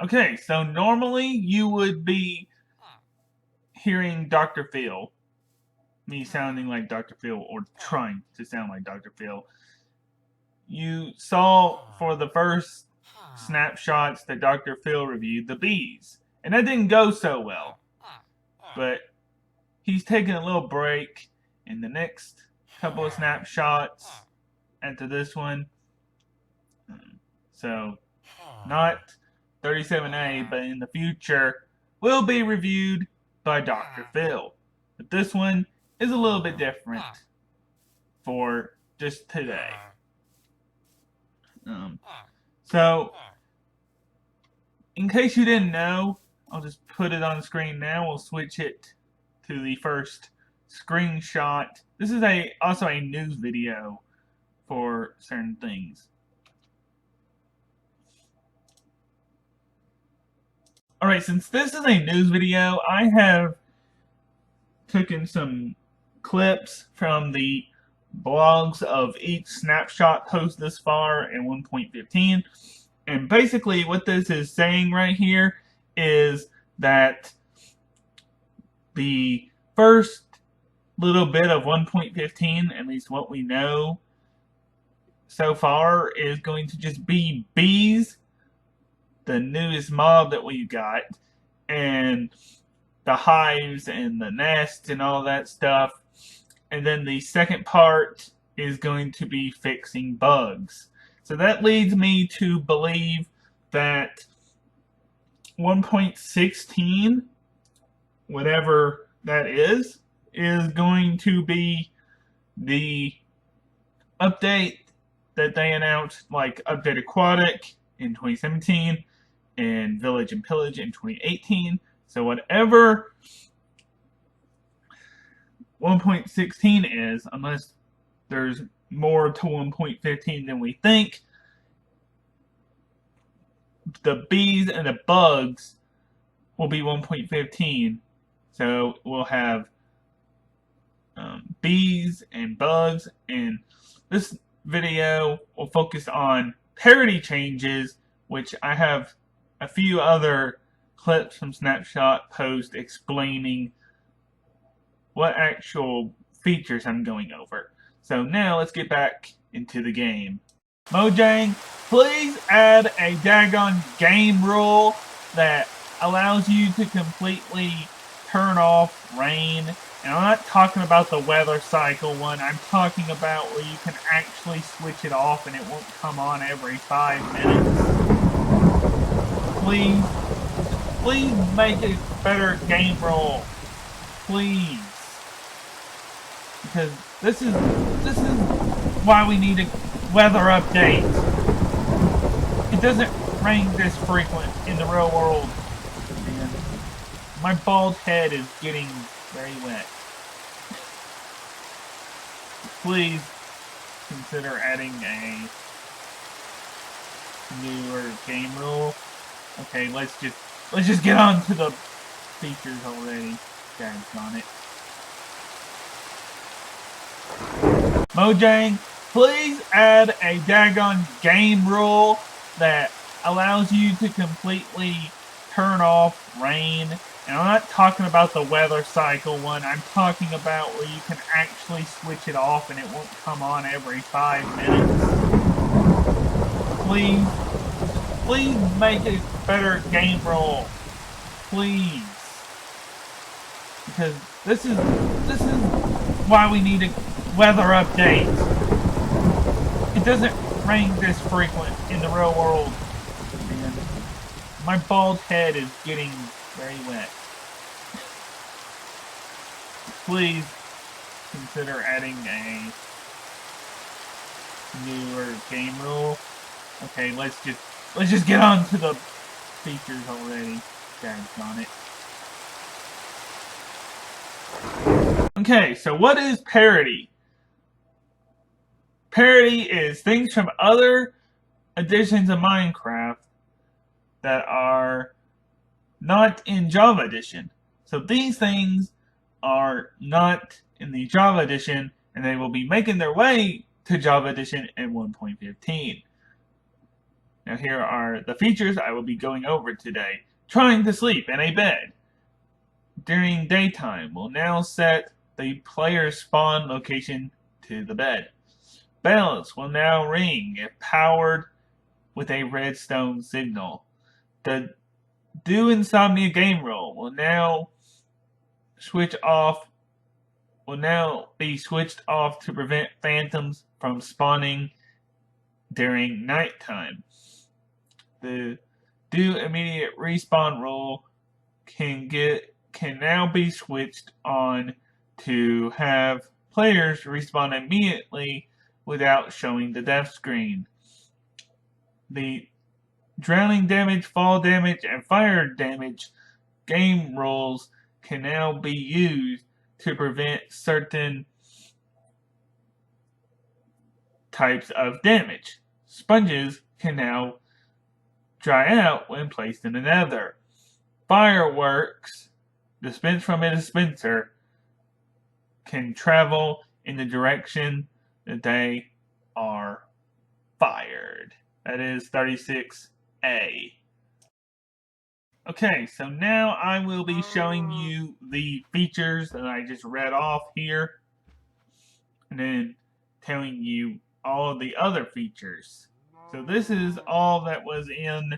Okay, so normally you would be hearing Dr. Phil, me sounding like Dr. Phil or trying to sound like Dr. Phil. You saw for the first snapshots that Dr. Phil reviewed the bees, and that didn't go so well. But he's taking a little break in the next couple of snapshots after this one. So, not 37A, but in the future will be reviewed by Dr. Phil. But this one is a little bit different for just today. So, in case you didn't know, I'll just put it on the screen now. We'll switch it to the first screenshot. This is also a news video for certain things. Alright, since this is a news video, I have taken some clips from the blogs of each snapshot post this far in 1.15. And basically what this is saying right here is that the first little bit of 1.15, at least what we know so far, is going to just be bees, the newest mob that we got, and the hives and the nests and all that stuff. And then the second part is going to be fixing bugs. So that leads me to believe that 1.16, whatever that is going to be the update that they announced, like Update Aquatic in 2017 and Village and Pillage in 2018. So whatever 1.16 is, unless there's more to 1.15 than we think, the bees and the bugs will be 1.15. So we'll have bees and bugs, and this video will focus on parody changes, which I have a few other clips from Snapshot post explaining what actual features I'm going over. So now let's get back into the game. Mojang, please add a daggone game rule that allows you to completely turn off rain. And I'm not talking about the weather cycle one, I'm talking about where you can actually switch it off and it won't come on every 5 minutes. Please make a better game rule. Please. Because this is why we need a weather update. It doesn't rain this frequent in the real world. And my bald head is getting very wet. Please consider adding a newer game rule. Okay, let's just get on to the features already. Daggone it. Mojang, please add a daggone game rule that allows you to completely turn off rain. And I'm not talking about the weather cycle one, I'm talking about where you can actually switch it off and it won't come on every 5 minutes. Please make a better game rule. Please. Because this is why we need a weather update. It doesn't rain this frequent in the real world. And my bald head is getting very wet. Please consider adding a newer game rule. Okay, let's just get on to the features already. Daggone it. Okay, so what is parody? Parody is things from other editions of Minecraft that are not in Java Edition. So these things are not in the Java Edition, and they will be making their way to Java Edition in 1.15. Now here are the features I will be going over today. Trying to sleep in a bed during daytime will now set the player's spawn location to the bed. Bells will now ring if powered with a redstone signal. The Do Insomnia game roll will now be switched off to prevent phantoms from spawning during nighttime. The Do Immediate Respawn rule can now be switched on to have players respawn immediately without showing the death screen. The drowning damage, fall damage, and fire damage game rules can now be used to prevent certain types of damage. Sponges can now dry out when placed in the nether. Fireworks dispensed from a dispenser can travel in the direction that they are fired. That is 36A. Okay, so now I will be showing you the features that I just read off here, and then telling you all of the other features. So this is all that was in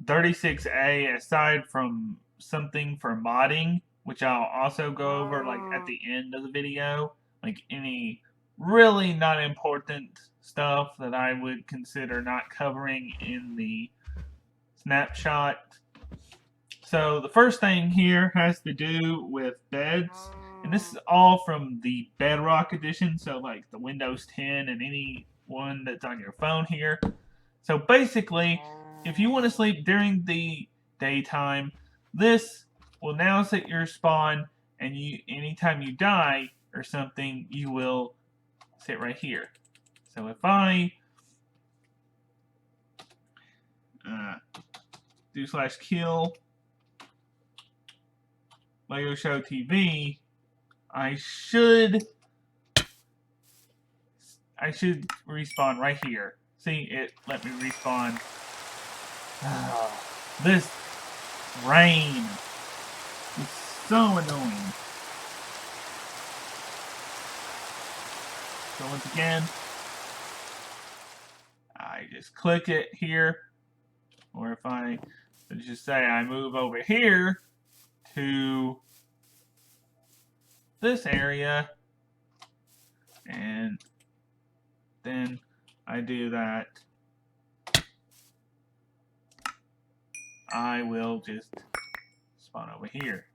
36A, aside from something for modding, which I'll also go over like at the end of the video, like any really not important stuff that I would consider not covering in the snapshot. So the first thing here has to do with beds, and this is all from the Bedrock edition, so like the Windows 10 and any one that's on your phone here. So basically, if you want to sleep during the daytime, this will now set your spawn, and anytime you die or something, you will sit right here. So if I do /kill Lego Show TV, I should respawn right here. See, it let me respawn. This rain is so annoying. So once again, I just click it here, or if I just say I move over here to this area, and then I do that, I will just spawn over here.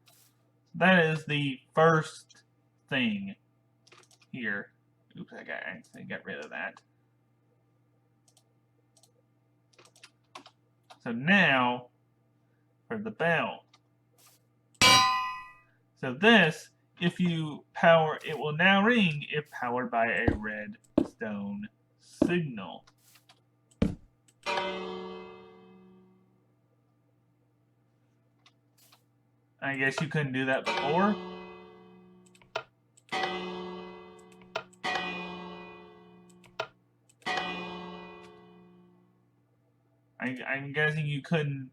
That is the first thing here. Oops, I actually got rid of that. So now for the bell. So this, if you power, it will now ring if powered by a redstone signal. I guess you couldn't do that before. I'm guessing you couldn't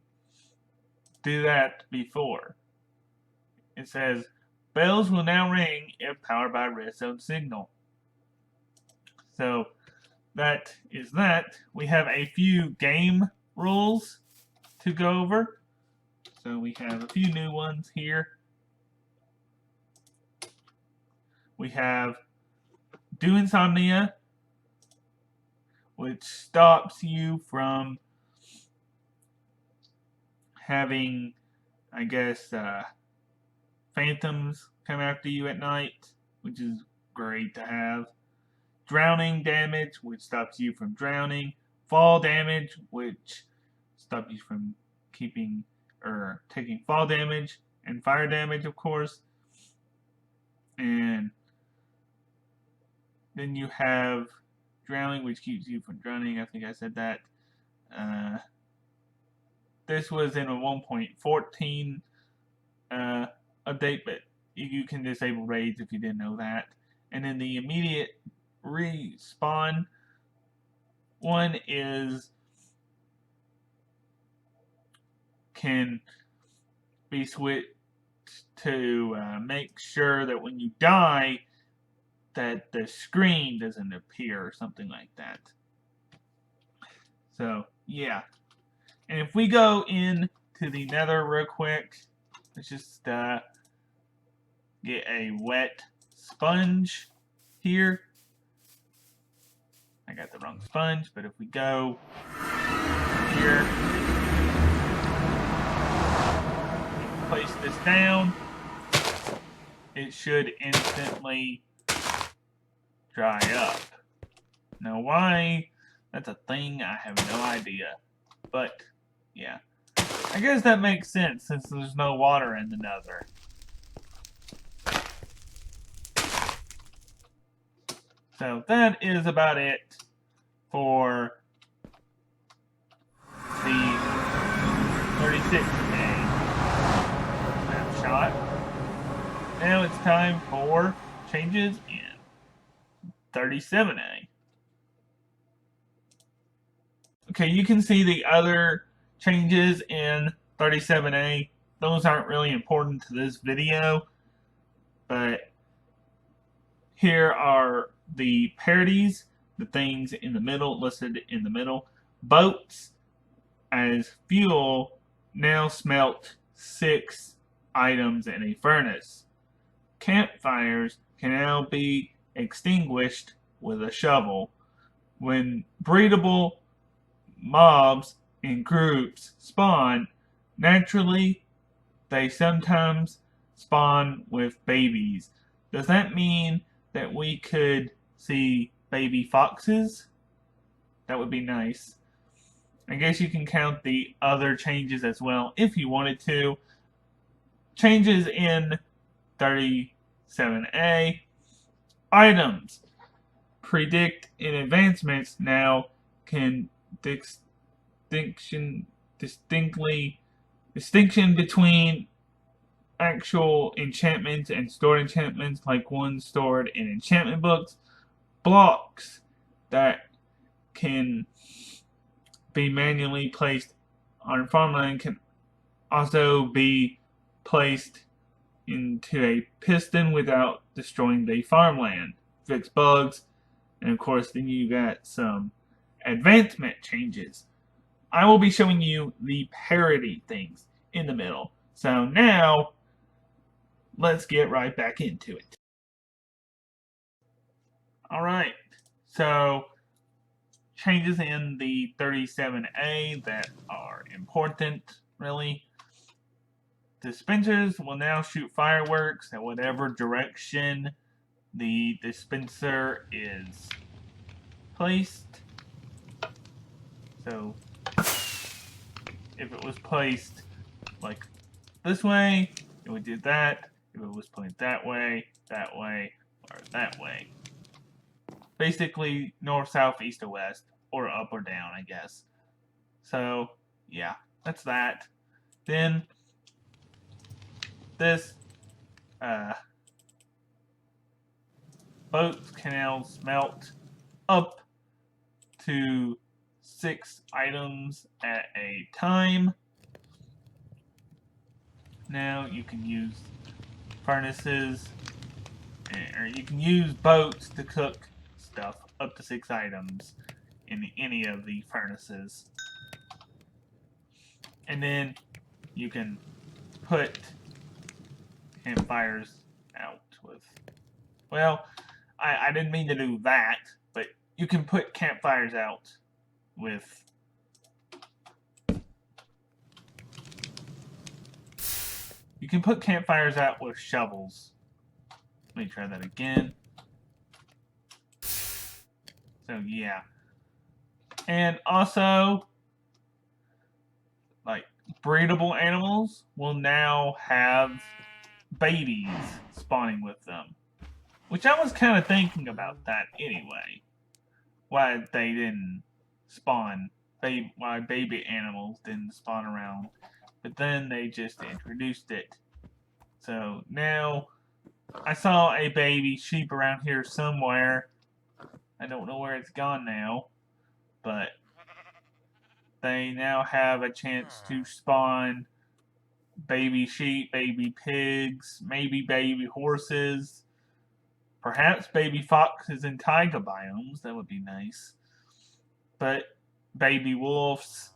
do that before. It says, bells will now ring if powered by redstone signal. So that is that. We have a few game rules to go over. So we have a few new ones here. We have Do Insomnia, which stops you from having, I guess, phantoms come after you at night, which is great to have. Drowning damage, which stops you from drowning. Fall damage, which stops you from taking fall damage, and fire damage, of course. And then you have drowning, which keeps you from drowning. I think I said that. This was in a 1.14 update, but you can disable raids if you didn't know that. And then the immediate respawn one is can be switched to make sure that when you die, that the screen doesn't appear or something like that. So, yeah. And if we go in to the nether real quick, let's just get a wet sponge here. I got the wrong sponge, but if we go here, place this down, it should instantly dry up. Now why that's a thing, I have no idea. But, yeah. I guess that makes sense since there's no water in the nether. So that is about it for the 36A snapshot. Now it's time for changes in 37A. Okay, you can see the other changes in 37A. Those aren't really important to this video, but here are the parodies, the things in the middle, listed in the middle. Boats as fuel now smelt 6 items in a furnace. Campfires can now be extinguished with a shovel. When breedable mobs in groups spawn, naturally they sometimes spawn with babies. Does that mean that we could see baby foxes? That would be nice. I guess you can count the other changes as well if you wanted to. Changes in 37A. Items. Predict in advancements now can distinction between actual enchantments and stored enchantments, like ones stored in enchantment books. Blocks that can be manually placed on farmland can also be placed into a piston without destroying the farmland. Fix bugs, and of course then you got some advancement changes. I will be showing you the parody things in the middle. So now, let's get right back into it. Alright, so changes in the 37A that are important, really. Dispensers will now shoot fireworks at whatever direction the dispenser is placed. So, if it was placed like this way, it would do that. If it was placed that way, or that way. Basically, north, south, east, or west, or up or down, I guess. So, yeah, that's that. Then, this, boats can now smelt up to 6 items at a time. Now you can use furnaces, or you can use boats to cook stuff up to 6 items in any of the furnaces. And then you can put campfires out with, well, I didn't mean to do that, but you can put campfires out with shovels. Let me try that again. So yeah. And also, like, breedable animals will now have babies spawning with them. Which I was kind of thinking about that anyway. Why they didn't spawn, why baby animals didn't spawn around. But then they just introduced it. So now, I saw a baby sheep around here somewhere. I don't know where it's gone now. But they now have a chance to spawn baby sheep, baby pigs, maybe baby horses, perhaps baby foxes in taiga biomes. That would be nice. But baby wolves.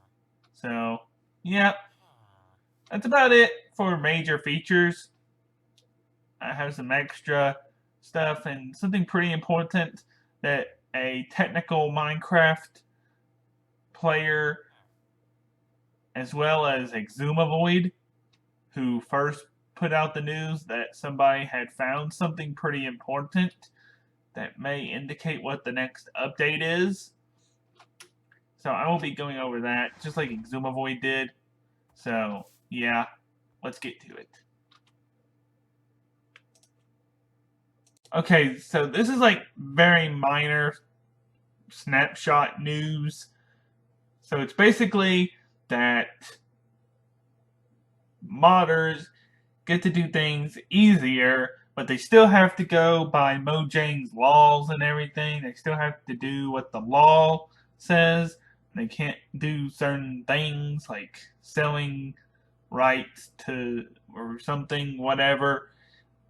So, yeah, that's about it for major features. I have some extra stuff and something pretty important that a technical Minecraft player, as well as Exumavoid, who first put out the news that somebody had found something pretty important that may indicate what the next update is. So I will be going over that, just like Exumavoid did. So, yeah, let's get to it. Okay, so this is like very minor snapshot news. So it's basically that modders get to do things easier, but they still have to go by Mojang's laws and everything. They still have to do what the law says. They can't do certain things like selling rights to or something, whatever.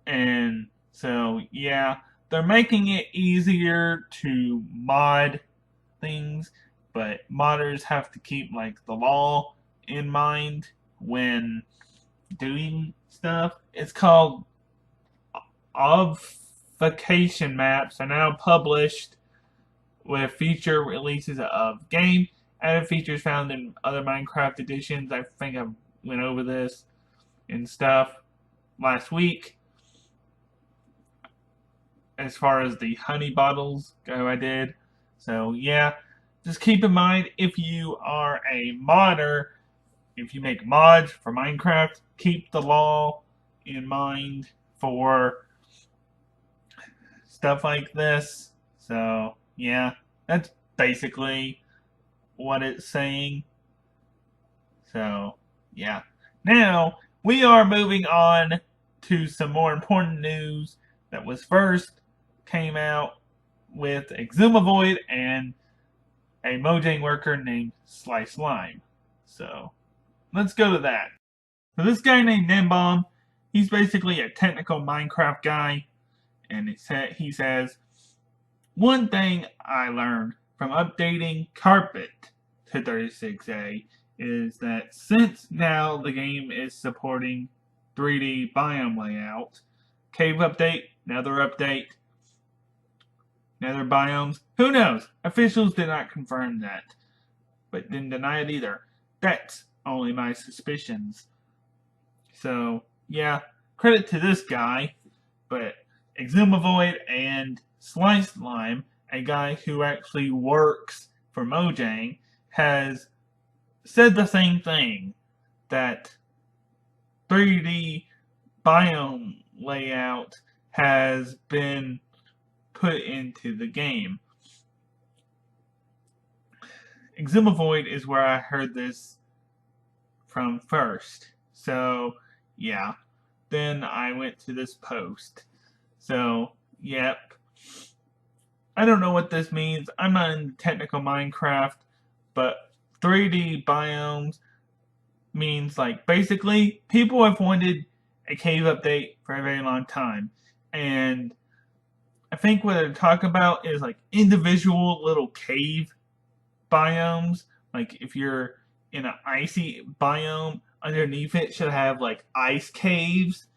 And so, yeah, they're making it easier to mod things, but modders have to keep like the law in mind when doing stuff. It's called obfuscation maps are now published with future releases of game. Added features found in other Minecraft editions. I think I went over this and stuff last week. As far as the honey bottles go, I did. So yeah, just keep in mind if you are a modder, if you make mods for Minecraft, keep the law in mind for stuff like this. So yeah, that's basically what it's saying. So yeah. Now we are moving on to some more important news that was first came out with Exumavoid and a Mojang worker named Slice Lime. So let's go to that. So this guy named Nimbomb, he's basically a technical Minecraft guy, and he says, one thing I learned from updating Carpet to 36A is that since now the game is supporting 3D biome layout, cave update, nether update, nether biomes, who knows? Officials did not confirm that, but didn't deny it either. That's only my suspicions. So, yeah, credit to this guy, but Exumavoid and Slice Lime, a guy who actually works for Mojang, has said the same thing, that 3D biome layout has been put into the game. Exumavoid is where I heard this from first. So, yeah. Then I went to this post. So, yep. I don't know what this means. I'm not in technical Minecraft, but 3D biomes means, like, basically, people have wanted a cave update for a very long time. And I think what they're talking about is, like, individual little cave biomes. Like, if you're in an icy biome, underneath it should have, like, ice caves.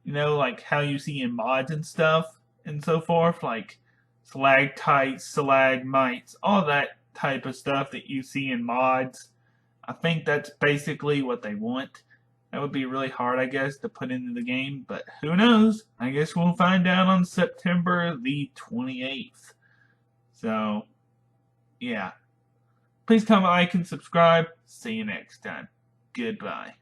You know, like how you see in mods and stuff and so forth. Like, stalactites, stalagmites, all that type of stuff that you see in mods. I think that's basically what they want. That would be really hard, I guess, to put into the game, but who knows? I guess we'll find out on September the 28th. So, yeah. Please comment, like, and subscribe. See you next time. Goodbye.